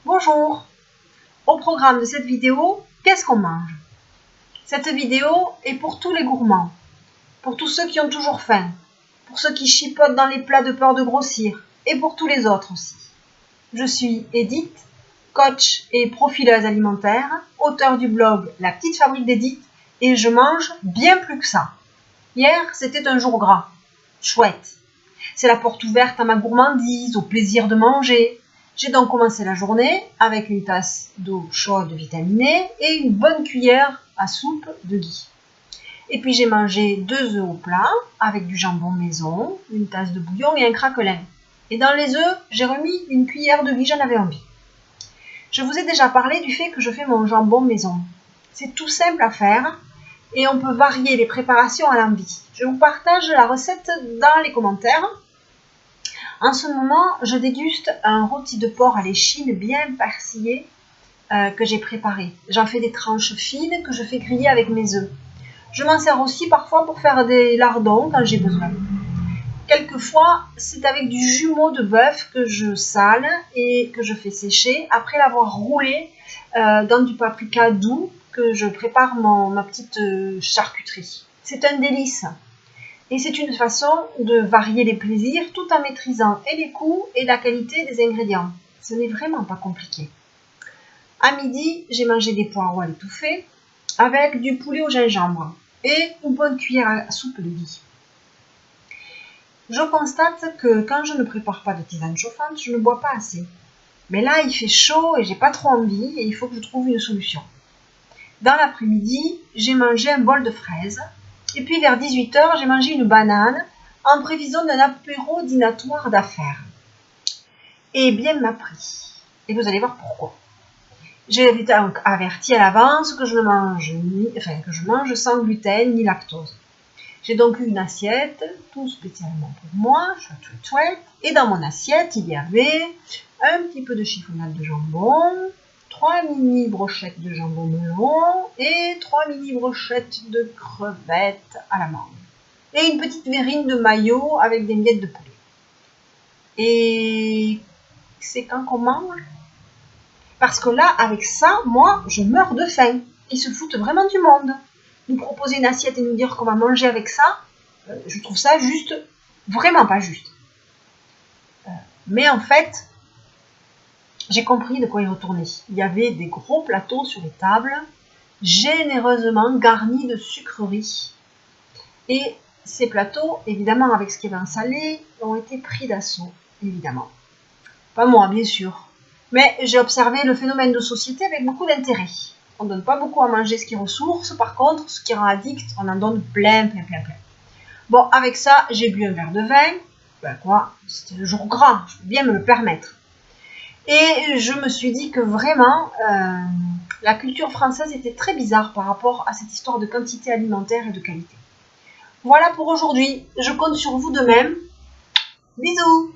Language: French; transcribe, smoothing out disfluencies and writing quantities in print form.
Bonjour! Au programme de cette vidéo, qu'est-ce qu'on mange? Cette vidéo est pour tous les gourmands, pour tous ceux qui ont toujours faim, pour ceux qui chipotent dans les plats de peur de grossir, et pour tous les autres aussi. Je suis Edith, coach et profileuse alimentaire, auteure du blog La Petite Fabrique d'Edith, et je mange bien plus que ça. Hier, c'était un jour gras. Chouette! C'est la porte ouverte à ma gourmandise, au plaisir de manger. J'ai donc commencé la journée avec une tasse d'eau chaude vitaminée et une bonne cuillère à soupe de ghee. Et puis j'ai mangé 2 œufs au plat avec du jambon maison, une tasse de bouillon et un craquelin. Et dans les œufs, j'ai remis une cuillère de ghee, j'en avais envie. Je vous ai déjà parlé du fait que je fais mon jambon maison. C'est tout simple à faire et on peut varier les préparations à l'envie. Je vous partage la recette dans les commentaires. En ce moment, je déguste un rôti de porc à l'échine bien persillé que j'ai préparé. J'en fais des tranches fines que je fais griller avec mes œufs. Je m'en sers aussi parfois pour faire des lardons quand j'ai besoin. Quelquefois, c'est avec du jumeau de bœuf que je sale et que je fais sécher après l'avoir roulé dans du paprika doux que je prépare ma petite charcuterie. C'est un délice. Et c'est une façon de varier les plaisirs tout en maîtrisant et les coûts et la qualité des ingrédients. Ce n'est vraiment pas compliqué. À midi, j'ai mangé des poireaux à l'étouffée avec du poulet au gingembre et une bonne cuillère à soupe de ghee. Je constate que quand je ne prépare pas de tisane chauffante, je ne bois pas assez. Mais là, il fait chaud et j'ai pas trop envie et il faut que je trouve une solution. Dans l'après-midi, j'ai mangé un bol de fraises. Et puis vers 18 h, j'ai mangé une banane en prévision d'un apéro dînatoire d'affaires. Et bien m'a pris. Et vous allez voir pourquoi. J'ai été donc averti à l'avance que je mange sans gluten ni lactose. J'ai donc eu une assiette, tout spécialement pour moi, chouette. Et dans mon assiette, il y avait un petit peu de chiffonnade de jambon, 3 mini brochettes de jambon melon et 3 mini brochettes de crevettes à la mangue. Et une petite verrine de maillot avec des miettes de poulet. Et c'est quand qu'on mange? Parce que là, avec ça, moi, je meurs de faim. Ils se foutent vraiment du monde. Nous proposer une assiette et nous dire qu'on va manger avec ça, je trouve ça juste, vraiment pas juste. Mais en fait, j'ai compris de quoi y retourner. Il y avait des gros plateaux sur les tables, généreusement garnis de sucreries. Et ces plateaux, évidemment avec ce qui est vin salé, ont été pris d'assaut, évidemment. Pas moi, bien sûr. Mais j'ai observé le phénomène de société avec beaucoup d'intérêt. On ne donne pas beaucoup à manger ce qui ressource, par contre, ce qui rend addict, on en donne plein. Bon, avec ça, j'ai bu un verre de vin. Ben quoi, c'était le jour gras, je peux bien me le permettre. Et je me suis dit que vraiment, la culture française était très bizarre par rapport à cette histoire de quantité alimentaire et de qualité. Voilà pour aujourd'hui. Je compte sur vous de même. Bisous!